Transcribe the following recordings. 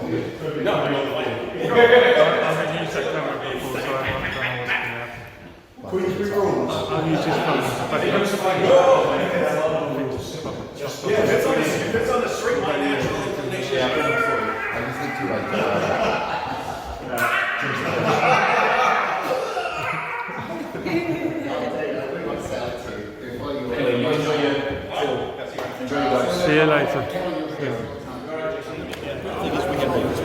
No, I don't like it. I've used that camera before, so I don't know what's going to happen. Queen's rules. I've used this phone, but If it's on the straight line, natural inclination. I just think to like see you later.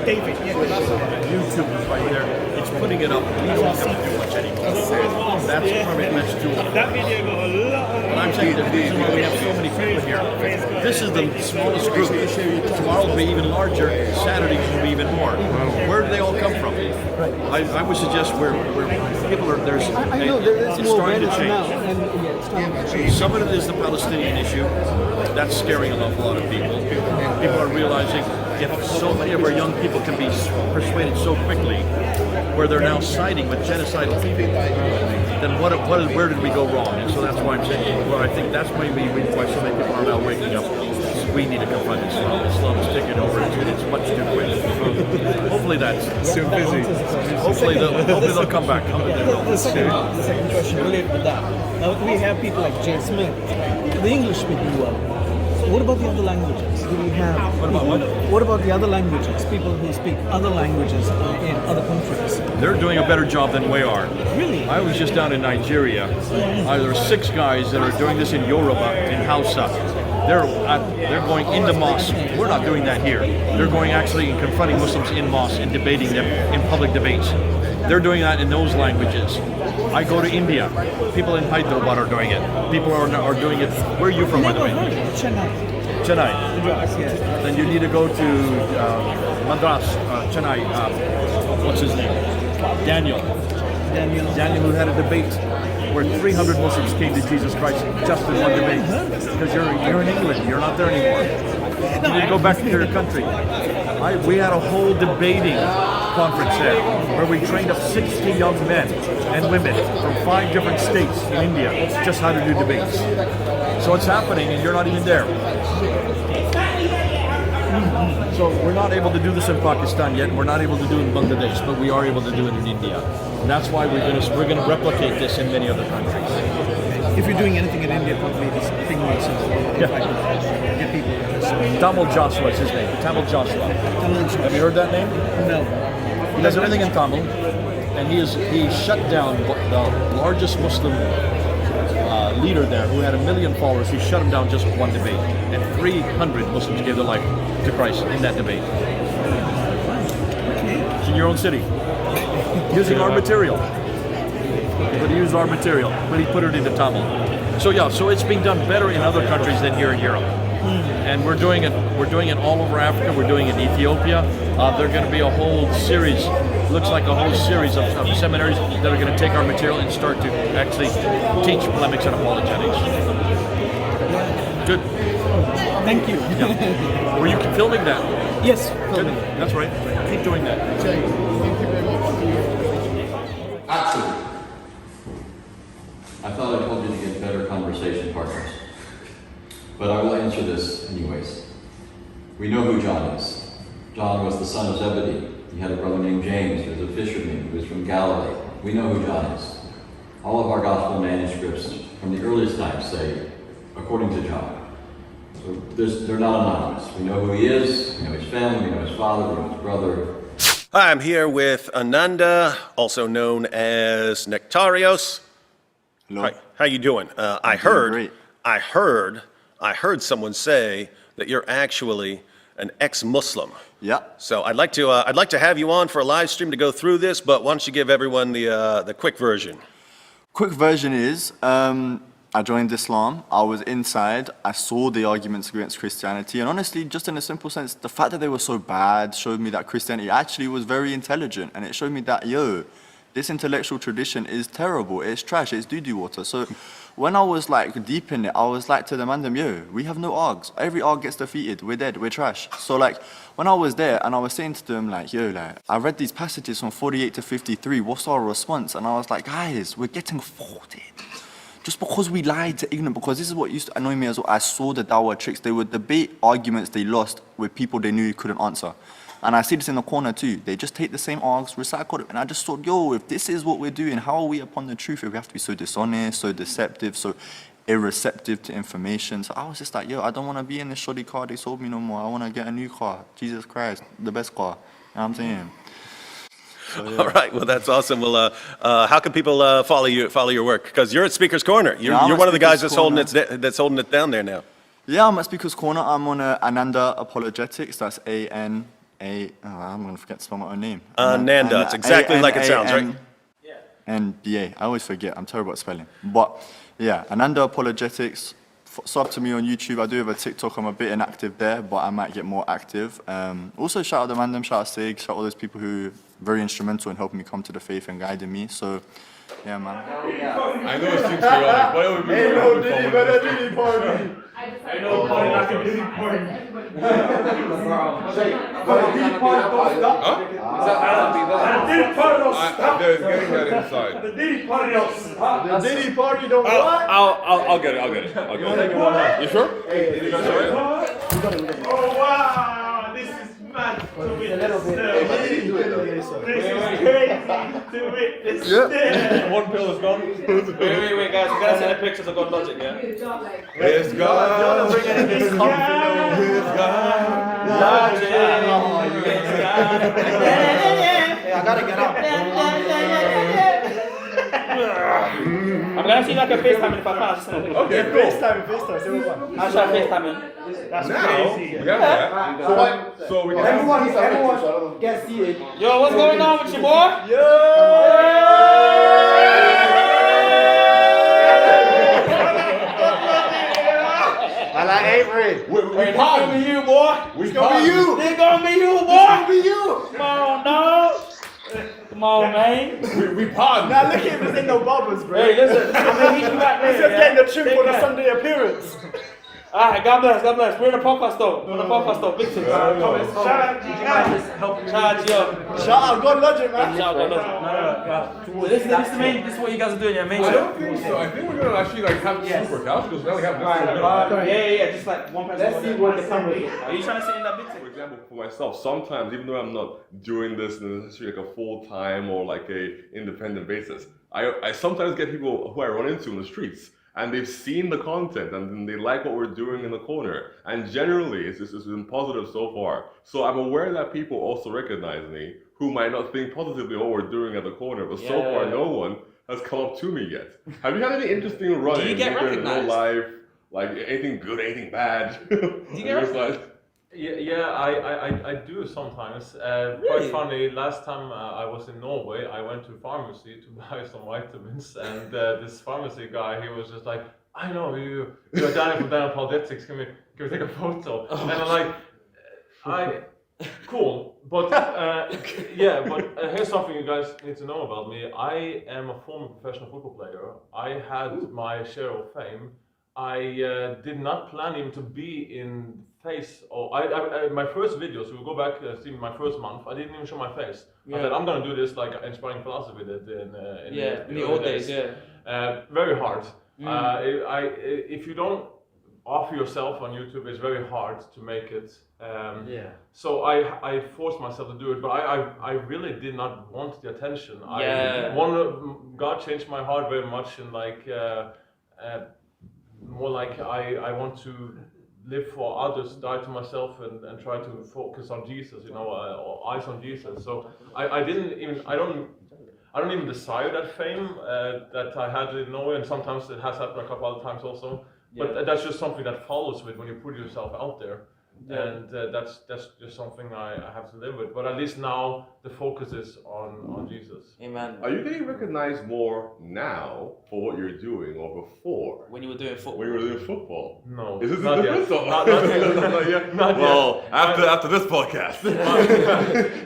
David, YouTube is right there. It's putting it up. We don't have to do much anymore. That's permanent mesh tool. that video got a lot of... But I'm saying the reason why we have so many people here, this is the smallest group. Tomorrow will be even larger. Saturday will be even more. Where do they all come from? I would suggest where people are, there's, I know there is it's more starting to awareness change. now, and yeah, it's starting to change. Some of it is the Palestinian issue. That's scaring an awful lot of people. And people are realizing if so many of our young people can be persuaded so quickly, where they're now siding with genocidal people, then where did we go wrong? And so that's why I'm saying, well, I think that's maybe why so many people are now waking up. We need to confront Islam. Islam is taking over. It's much too quick. Hopefully that's Too busy. hopefully they'll come back. The second question related to that. Now, we have people like Jay Smith, the English speaking world. What about the other languages? Do we have? What about what? What about the other languages? People who speak other languages in other countries. They're doing a better job than we are. Really? I was just down in Nigeria. There are 6 guys that are doing this in Yoruba, in Hausa. They're going into mosques. We're not doing that here. They're going actually and confronting Muslims in mosques and debating them in public debates. They're doing that in those languages. I go to India. People in Hyderabad are doing it. People are doing it. Where are you from, by the way? Chennai. Chennai. Madras, yes. Then you need to go to Madras, Chennai. What's his name? Daniel. Daniel, who had a debate where 300 Muslims came to Jesus Christ just in one debate. Because you're in England, you're not there anymore. You need to go back to your country. We had a whole debating conference there where we trained up 60 young men and women from 5 different states in India just how to do debates. So it's happening and you're not even there. So we're not able to do this in Pakistan yet, and we're not able to do it in Bangladesh, but we are able to do it in India. And that's why we're going to replicate this in many other countries. If you're doing anything in India, probably this thing makes sense. Yeah. Get people interested. Tamil Joshua is his name. Tamil Joshua. Have you heard that name? No. He does everything in Tamil, and he shut down the largest Muslim leader there who had 1 million followers. He shut him down just with one debate, and 300 Muslims gave their life to Christ in that debate. It's in your own city, using our material. But he used our material, but he put it into Tamil. So yeah, so it's being done better in other countries than here in Europe. And we're doing it all over Africa. We're doing it in Ethiopia. There's going to be a whole series, looks like a whole series of seminaries that are going to take our material and start to actually teach polemics and apologetics. Good. Thank you. Yeah. Were you filming that? Yes. Good. That's right. Keep doing that. absolutely. I thought I told you to get better conversation partners. But I will answer this anyways. We know who John is. John was the son of Zebedee. He had a brother named James, who was a fisherman, who was from Galilee. We know who John is. All of our gospel manuscripts from the earliest times say, according to John. So they're not anonymous. We know who he is, we know his family, we know his father, we know his brother. Hi, I'm here with Ananda, also known as Nectarios. Hello. Hi, how you doing? I heard someone say that you're actually an ex-Muslim. Yeah. So I'd like to have you on for a live stream to go through this, but why don't you give everyone the quick version? Quick version is, I joined Islam, I was inside, I saw the arguments against Christianity, and honestly, just in a simple sense, the fact that they were so bad showed me that Christianity actually was very intelligent, and it showed me that, this intellectual tradition is terrible, it's trash, it's doo-doo water. So when I was like deep in it, I was like to the mandem, we have no args. Every arg gets defeated, we're dead, we're trash. So like, when I was there and I was saying to them like, I read these passages from 48 to 53, what's our response? And I was like, guys, we're getting faulted. Just because we lied to ignorant, because this is what used to annoy me as well. I saw the dawah tricks. They would debate arguments they lost with people they knew couldn't answer. And I see this in the corner too. They just take the same args, recycle it. And I just thought, yo, if this is what we're doing, how are we upon the truth if we have to be so dishonest, so deceptive, so irreceptive to information? So I was just like, yo, I don't want to be in this shoddy car they sold me no more. I want to get a new car. Jesus Christ, the best car. You know what I'm saying? So, yeah. All right, well, that's awesome. Well, how can people follow your work? Because you're at Speaker's Corner. You're I'm at one of the guys Speaker's that's holding it down there now. Yeah, I'm at Speaker's Corner. I'm on Ananda Apologetics. That's I'm going to forget to spell my own name. Ananda. It's exactly like it sounds, right? NBA. I always forget. I'm terrible at spelling. But yeah, Ananda Apologetics. Sub to me on YouTube. I do have a TikTok. I'm a bit inactive there, but I might get more active. Also, shout out the Mandem, shout out Sig, shout out all those people who are very instrumental in helping me come to the faith and guiding me. So, yeah, man. I know it seems chaotic, but it would be cool if someone just- party. I know party like a Diddy party. They're getting that inside. The Diddy party don't stop. The Diddy party don't what? I'll get it. You sure? Oh wow, this is mad to witness. This is crazy to witness. One pill is gone. Wait, guys, we gotta send the pictures of God Logic, yeah? It's gone. It's I gotta get out. I'm gonna see like a FaceTime if I pass. Okay, cool. I'll try FaceTiming. That's Now, crazy. we got that. So we can Everyone gets seated. Yo, what's going on with you, boy? I like Avery. we It's gonna be you, boy. We gonna be you. It's gonna be you, boy. It's gonna be you. Come on, dog. Come on, man. We pod. Now look at him, there's ain't no bubbles, bro. Hey, listen. I'm gonna hit you back He's later. just getting the trim Take for the care. Sunday appearance. Alright, God bless. We're in the podcast though. Big thing. Shout out to you guys. Shout out to you. Shout out, God Logic, man. Shout out, God bless. This is what you guys are doing, yeah, main I show. don't think so. I think we're gonna actually like have super couch because we only have this. Yeah, just like one person. Let's see what the camera is. Are you trying to sit in that big For thing? example, for myself, sometimes even though I'm not doing this necessarily like a full time or like a independent basis, I sometimes get people who I run into in the streets. And they've seen the content and they like what we're doing in the corner. And generally, it's been positive so far. So I'm aware that people also recognize me who might not think positively what we're doing at the corner, but so far no one has come up to me yet. Have you had any interesting run-ins? Do you get either in real recognized? life, like anything good, anything bad? Do you get recognized? Yeah, I do sometimes. Really? Quite funny, last time I was in Norway, I went to pharmacy to buy some vitamins, and this pharmacy guy, he was just like, I know you're Daniel from Daniel Apologetics, can we take a photo? And I'm like, cool, but here's something you guys need to know about me. I am a former professional football player. I had my share of fame. I did not plan even to be in face. My first videos, we will go back, see my first month, I didn't even show my face. I said, I'm going to do this like Inspiring Philosophy did in the old days, very hard. If you don't offer yourself on YouTube, it's very hard to make it. So I forced myself to do it, but I really did not want the attention. God changed my heart very much, and more like I want to live for others, die to myself, and try to focus on Jesus, or eyes on Jesus. So I don't even desire that fame that I had in Norway, and sometimes it has happened a couple other times also. But that's just something that follows with when you put yourself out there. And that's just something I have to live with. But at least now the focus is on Jesus. Amen. Are you getting recognized more now for what you're doing or before? When you were doing football? When you were doing football? No. Is this not the yet. difference? Not yet. Not well, yet. after this podcast.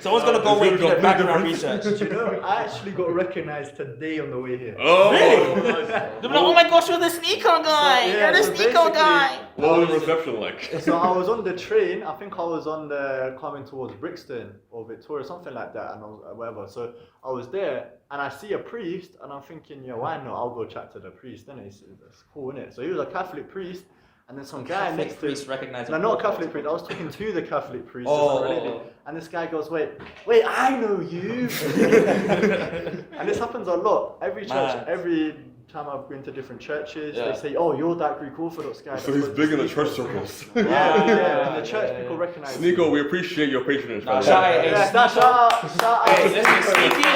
Someone's gonna go away and do the background research. You know, I actually got recognized today on the way here. Oh, They'll be like, oh my gosh, you're the sneaker guy! Yeah, You're the so sneaker guy! what was the reception like? So I was on the train, I think I was on the coming towards Brixton or Victoria, something like that, and I was whatever. So I was there and I see a priest and I'm thinking, why not? I'll go chat to the priest, innit? It's cool, innit? So he was a Catholic priest and then some guy Catholic next to priest recognizing. no, not a Catholic priest. I was talking to the Catholic priest. Oh. And this guy goes, wait, I know you. And this happens a lot. Every church, every time I've been to different churches, they say, oh, you're that Greek Orthodox guy. So he's big in the church circles. Yeah, and the church people recognize him. Nico, we appreciate your patronage. No, Shout shout out. Hey, listen, Sneaky,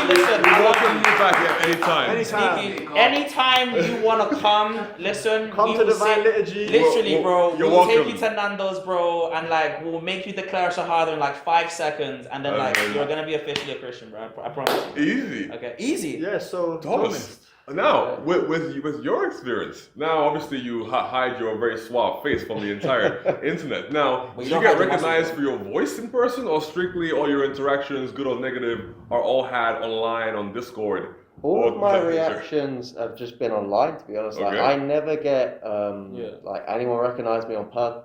listen. We welcome you back at any time. Sneaky, anytime you want to come, listen. Come we to will Divine sit- Liturgy. Literally, bro. You're We'll welcome. take you to Nando's, bro, and like we'll make you declare Shahada in like 5 seconds, and then like you're gonna be officially a Christian, bro. I promise you. Easy. Okay, easy. Yeah, so Thomas, now with your experience, now obviously you hide your very suave face from the entire internet. Now, Well, do you you don't get have to recognized mask for your voice in person, or strictly all your interactions, good or negative, are all had online on Discord? All of or my Messenger? reactions have just been online, to be honest. Like, Okay. I never get like anyone recognize me in person,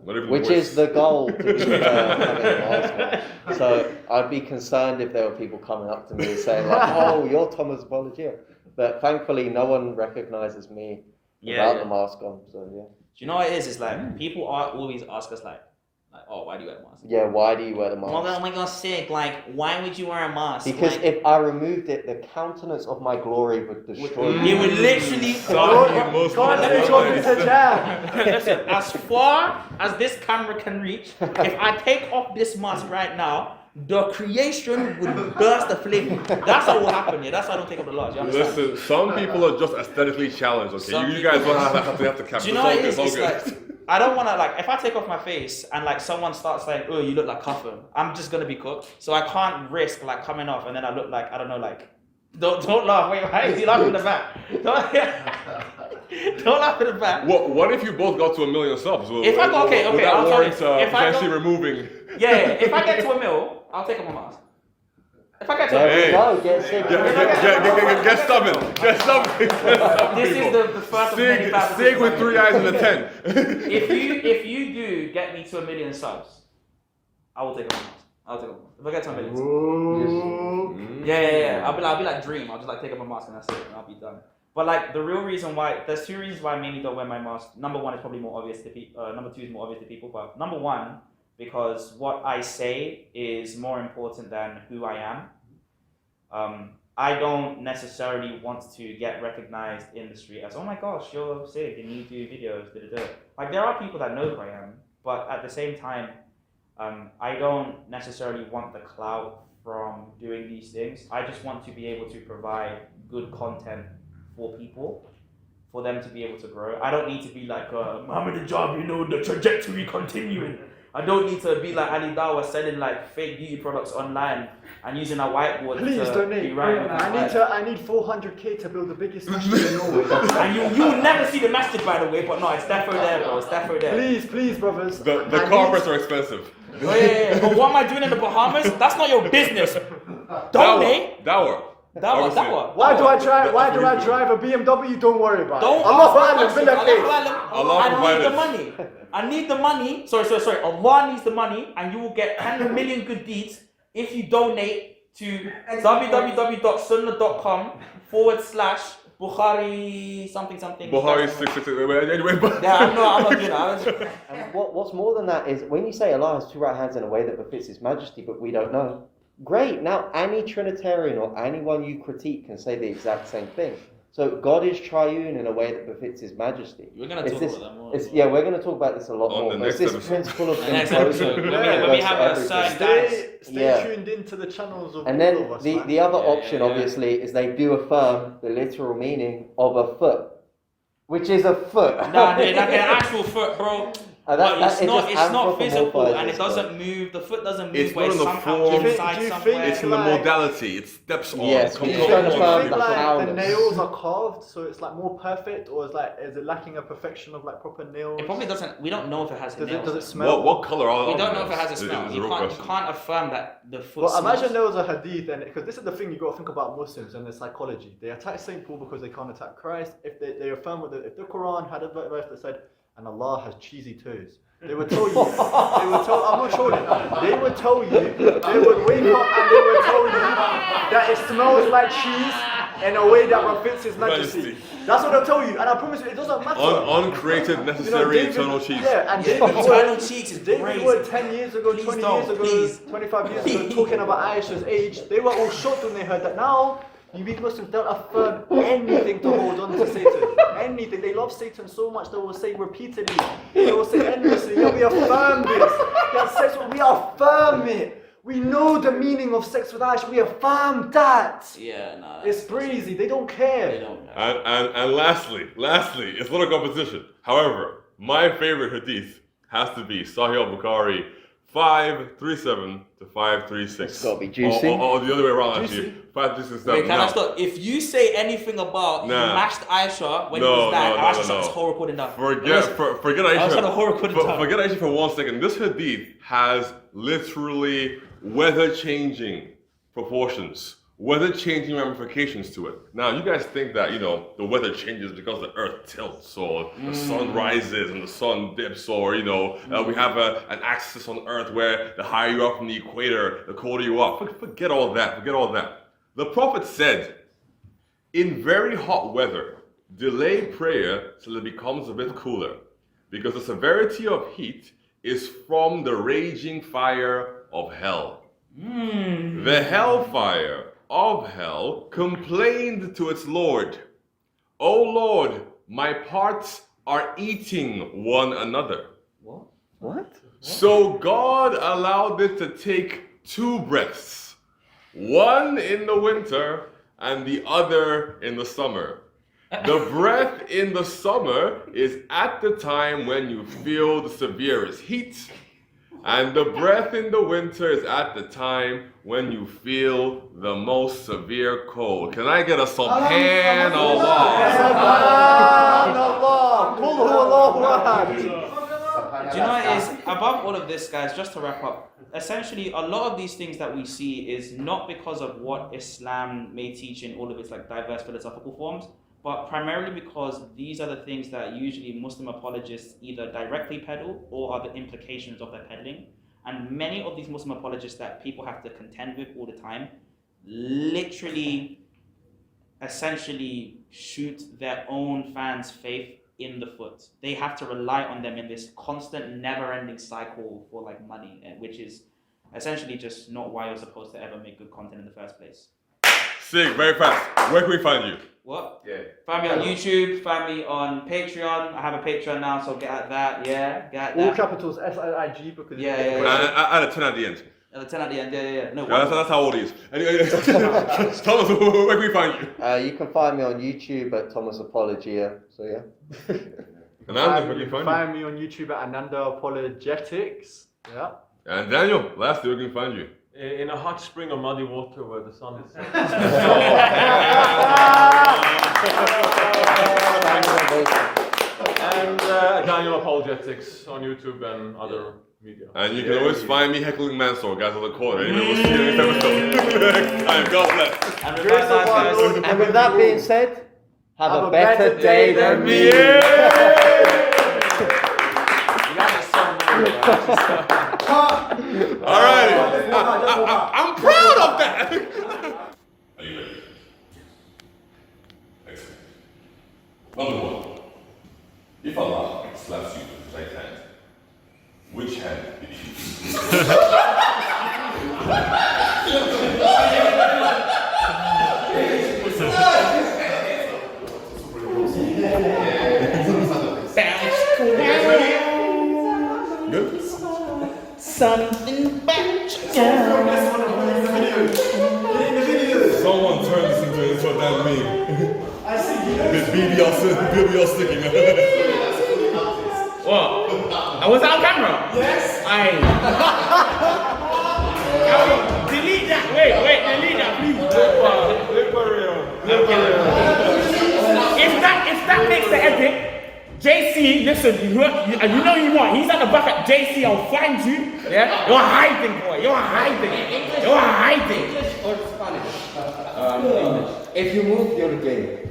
Not even the which voice. is the goal to be having a mask on. So I'd be concerned if there were people coming up to me and saying like, "Oh, you're Thomas Apologia," but thankfully no one recognizes me without the mask on. So yeah. Do you know what it is? It's like people always ask us like, oh, why do you wear a mask? Yeah, why do you wear the mask? Oh my god, sick. Like, why would you wear a mask? Because like, if I removed it, the countenance of my glory would destroy you would literally. Listen, as far as this camera can reach, if I take off this mask right now, the creation would burst the flame. That's what will happen. Yeah, that's why I don't take up the laws. You understand? Listen, some people are just aesthetically challenged. Okay, you guys will have to capture. Do you know what it is? It's like, I don't want to, like, if I take off my face and like someone starts saying, oh, you look like Cuffin, I'm just gonna be cooked. So I can't risk like coming off and then I look like, I don't know, like, don't laugh. Wait, why is he laughing in the back? Don't laugh in the back. What if you both got to 1 million subs? If I go, okay, would that I'll tell you. warrant If I potentially go, removing? yeah, if I get to 1 mil, I'll take off my mask. If I get to There we Hey. go, get sick. Get stubborn. Get stubborn. This is the first of many battles. Sig with 3 eyes and a 10. If you do get me to 1 million subs, I will take off my mask. I'll take off my mask. If I get to 1 million subs. Yeah. I'll be like Dream. I'll just like take off my mask and that's it, and I'll be done. But like the real reason why, there's 2 reasons why I mainly don't wear my mask. Number 1 is probably more obvious to people. Number 2 is more obvious to people. But number 1, because what I say is more important than who I am. I don't necessarily want to get recognized in the street as, oh my gosh, you're sick and you do videos, Like there are people that know who I am, but at the same time, I don't necessarily want the clout from doing these things. I just want to be able to provide good content for people, for them to be able to grow. I don't need to be like, I'm in the job, the trajectory continuing. I don't need to be like Ali Dawa selling like fake beauty products online and using a whiteboard Please to donate. be writing. I need 400k to build the biggest masjid in Norway. And you will never see the masjid, by the way, but no, it's definitely there, bro. It's definitely there. Please, brothers. The carpets are expensive. Oh, yeah. But what am I doing in the Bahamas? That's not your business. Donate. Dawa. Why do I drive a BMW? Don't worry about it. I need the money. Sorry. Allah needs the money, and you will get 100 million good deeds if you donate to www.sunnah.com/Bukhari something. Bukhari 666. Anyway, yeah, I'm not doing that. And what's more than that is when you say Allah has 2 right hands in a way that befits His Majesty, but we don't know. Great. Now any Trinitarian or anyone you critique can say the exact same thing. So God is triune in a way that befits His Majesty. We're going to talk about that more. Yeah, we're going to talk about this a lot more. The It's next this principle of next composure. episode. When we have a certain guys. Stay tuned into the channels of and all then of us. the other option, obviously, is they do affirm the literal meaning of a foot, which is a foot. Nah, dude, like an actual foot, bro. But it's not physical and it doesn't move. The foot doesn't move. It's not in the form. Inside somewhere. It's in the modality. It steps on. Yes, Do you think the nails are carved, so it's like more perfect, or is it lacking a perfection of like proper nails? It probably doesn't. We don't know if it has nails. Does it smell? What color are We don't know if it has a smell. You can't affirm that the foot. Well, imagine there was a hadith, and because this is the thing you got to think about Muslims and their psychology. They attack Saint Paul because they can't attack Christ. If they affirm if the Quran had a verse that said, "And Allah has cheesy toes," they would tell you. I'm not trolling. They would tell you. They would wake up and they would tell you that it smells like cheese. in a way that befits His Majesty. Majesty. That's what I'll tell you, and I promise you, it doesn't matter. Uncreated, necessary, David- eternal cheese. Yeah, and Yeah, David eternal Wood, cheeks is David crazy. Wood 10 years ago, Please 20 don't, years ago, please. 25 years ago, talking about Aisha's age, they were all shocked when they heard that. Now, you weak Muslims don't affirm anything to hold on to Satan. Anything. They love Satan so much they will say repeatedly, they will say endlessly, yeah, we affirm this. Yeah, sex, we affirm it. We know the meaning of sex with Aisha, we affirm that. Yeah, nah. It's crazy, they don't care. They don't know. And lastly, it's not a competition. However, my favorite hadith has to be Sahih al-Bukhari 537 to 536. It's gotta be juicy. Or the other way around, Juicy. actually. 537. Wait, can I Now, stop? If you say anything about you Nah. mashed Aisha when No, he was that, no, I'll no, actually shut no. this whole recording down. Forget I was Aisha. trying to whole recording down. Forget Aisha for 1 second. This hadith has literally weather-changing proportions, weather-changing ramifications to it. Now, you guys think that, the weather changes because the earth tilts, or the sun rises and the sun dips, or, we have an axis on earth where the higher you are from the equator, the colder you are. Forget all that. The Prophet said, in very hot weather, delay prayer till it becomes a bit cooler, because the severity of heat is from the raging fire of hell. The hellfire of hell complained to its Lord, "O Lord, my parts are eating one another." What? So God allowed it to take 2 breaths, one in the winter and the other in the summer. The breath in the summer is at the time when you feel the severest heat, and the breath in the winter is at the time when you feel the most severe cold. Can I get a subhanallah? Do you know what it is? Above all of this, guys, just to wrap up, essentially a lot of these things that we see is not because of what Islam may teach in all of its diverse philosophical forms, but primarily because these are the things that usually Muslim apologists either directly peddle or are the implications of their peddling. And many of these Muslim apologists that people have to contend with all the time literally, essentially shoot their own fans' faith in the foot. They have to rely on them in this constant, never-ending cycle for money, which is essentially just not why you're supposed to ever make good content in the first place. Sig, very fast. Where can we find you? What? Yeah. Find me on YouTube, find me on Patreon. I have a Patreon now, so get at that, yeah. Get at All that. capitals, SIIG, because Yeah. Add a 10 at the end. And the 10 at the end, yeah. No, That's how old he is. Anyway, Thomas, where can we find you? You can find me on YouTube at Thomas Apologia. So yeah. Ananda, where can we find you? Find me on YouTube at Ananda Apologetics. Yeah. And Daniel, lastly, where can we find you? In a hot spring of muddy water where the sun is set. And Daniel Apologetics on YouTube and other media. And you can always find me heckling Mansour, guys, on the corner. Anyway, we'll see you next episode. Next time, God bless. And with that being said, have a better day than me. Alright, I'm proud of that. Are you ready? Excellent. Number 1. If Allah slaps you with his right hand, which hand did he use? Good? Something about Someone turn this into a damn meme. I see you. This BB all sticking. What? I was on camera? Yes. Delete that. Wait, delete that, please. If that makes the edit, JC, listen, you know you want. He's at the back at JC, I'll find you. Yeah? You're hiding, boy. You're hiding. English or Spanish? English. If you move, you're gay.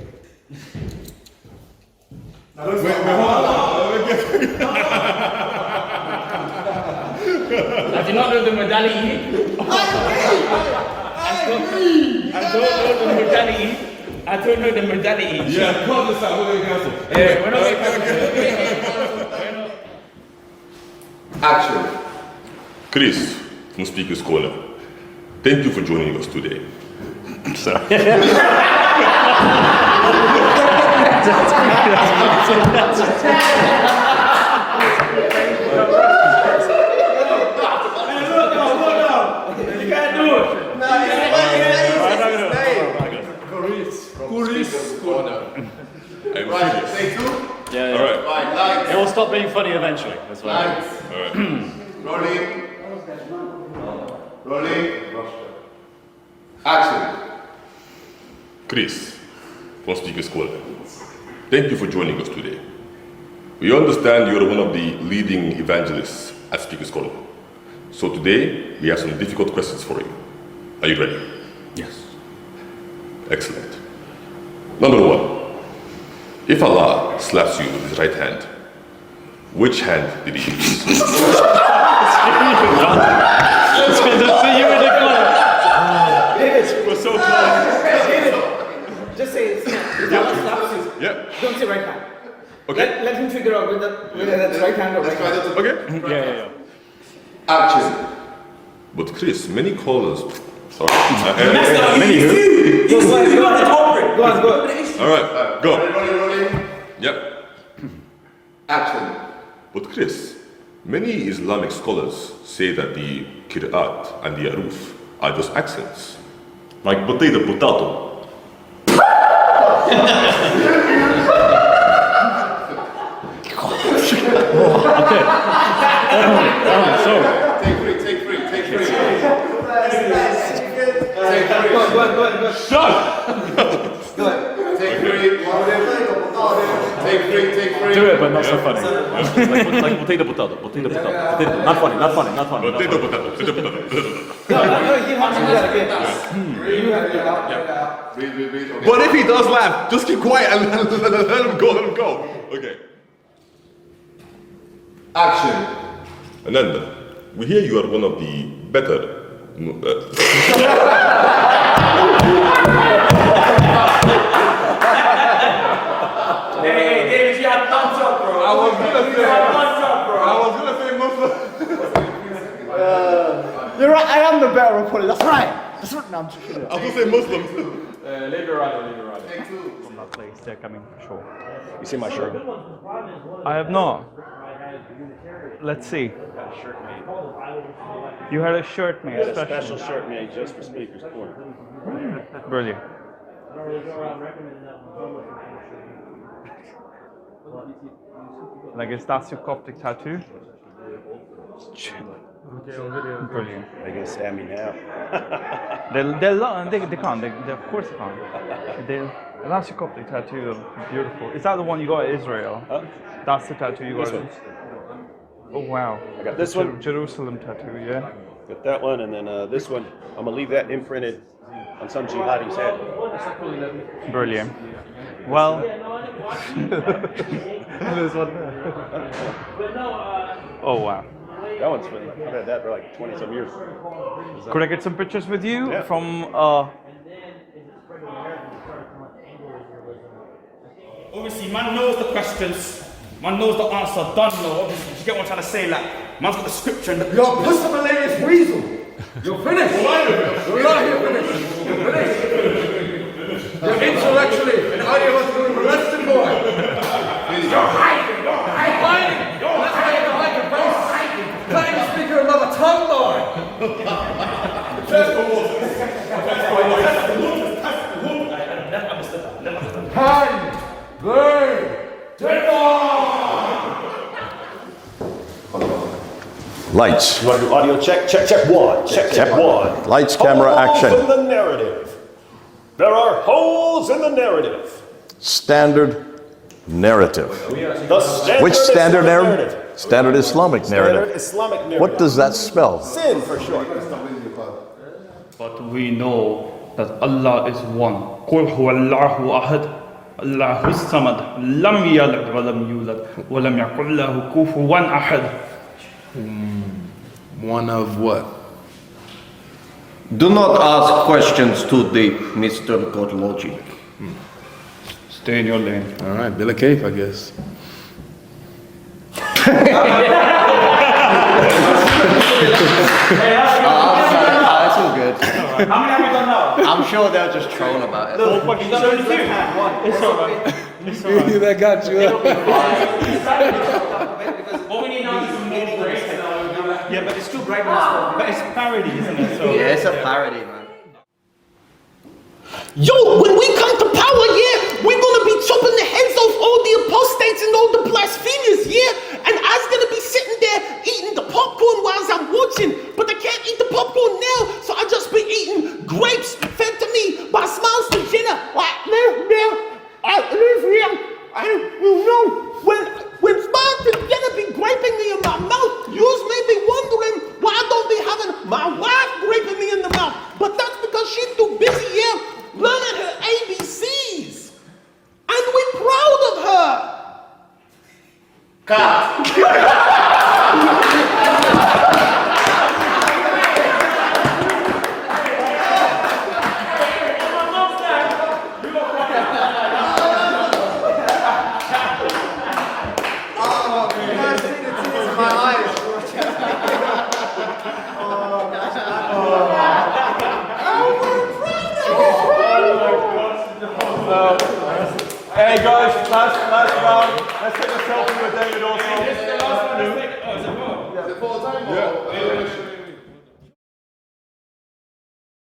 Wait, hold on. I do not know the modality. I don't know the modality. I don't know the modality. Yeah, cut this out. We're going to cancel. Yeah, we're not Action. Chris from Speaker's Corner. Thank you for joining us today. Sorry. Right, say two. Yeah. All right. Lights. It will stop being funny eventually. That's why. Lights. All right. Rolling. Rolling. Action. Chris from Speaker's Corner. Thank you for joining us today. We understand you're one of the leading evangelists at Speaker's Corner. So today, we have some difficult questions for you. Are you ready? Yes. Excellent. Number one, if Allah slaps you with his right hand, which hand did he use? We're so close. Just say it. If Allah slaps you, don't say right hand. Okay. Let him figure out whether that's right hand or right hand. Okay. Yeah. Action. But Chris, many callers. Sorry. Many who? You are the culprit. Go on. All right, go. Rolling. Yep. Action. But Chris, many Islamic scholars say that the Qira'at and the Aruf are just accents. Like potato. Okay. So. Take three. Go on. Shut! Go ahead. Take three. Take three. Do it, but not so funny. like potato. Not funny. Potato. No, you have to do that again. You have to do that. Breathe. But if he does laugh, just keep quiet and let him go. Okay. Action. And then, we hear you are one of the better. Hey, David, you had thumbs up, bro. I was gonna say Muslim. You're right, I am the better opponent. That's right. No, I'm just kidding. I was gonna say Muslim. Leave it right. Take two. From that place, they're coming for sure. You see my shirt? I have not. Let's see. You had a shirt made, A special shirt made just for Speaker's Corner. Brilliant. Like, is that your Coptic tattoo? Brilliant. They're gonna stab me now. They can't. They of course they can't. That's your Coptic tattoo. Beautiful. Is that the one you got at Israel? Huh? That's the tattoo you got. This one. Oh wow. I got this one. Jerusalem tattoo, yeah. Got that one, and then this one. I'm gonna leave that imprinted on some jihadi's head. Brilliant. Well. There's one. Oh wow. That one's been like, I've had that for like 20 some years. Could I get some pictures with you from Obviously, man knows the questions. Man knows the answer. Done know. Obviously, you get what I'm trying to say. Like, man's got the scripture. And You're a pusillanimous weasel. You're finished. You're finished. You're intellectually and ideologically molested boy. You're hiding. Let's hide the face. Can't even speak your mother tongue, boy. Hand. Burn. Lights. You want to do audio check? Check one. Check one. Lights, camera, action. Holes in the narrative. There are holes in the narrative. Standard narrative. The standard Which standard Islamic narrative? Standard Islamic Standard narrative. Islamic narrative. What does that spell? Sin for short. But we know that Allah is one. قُلْ هُوَ اللَّهُ أَحَدٌ اللَّهُ الصَّمَدُ لَمْ يَلِدْ وَلَمْ يُولَدْ وَلَمْ يَكُنْ لَهُ كُفُوًا أَحَدٌ. One of what? Do not ask questions too deep, Mr. God Logic. Stay in your lane. All right, Bill Cave, I guess. That's all good. How many have we done now? I'm sure they'll just troll about it. Look, you've done 22. It's alright. That got you. What we need now is some more breaks. Yeah, but it's still great. But it's parody, isn't it? So, Yeah, it's a parody, man. Yo, when we come to power, yeah, we're gonna be chopping the heads off all the apostates and all the blasphemers, yeah? And I's gonna be sitting there eating the popcorn while I'm watching, but I can't eat the popcorn now, so I just be eating grapes fed to me by Smiles to Jenna. When Smiles to Jenna be graping me in my mouth, yous may be wondering why I don't be having my wife graping me in the mouth, but that's because she's too busy, yeah, learning her ABCs. And we're proud of her. Hey guys, last round. Let's take a selfie with David also. Is it full time? Yeah.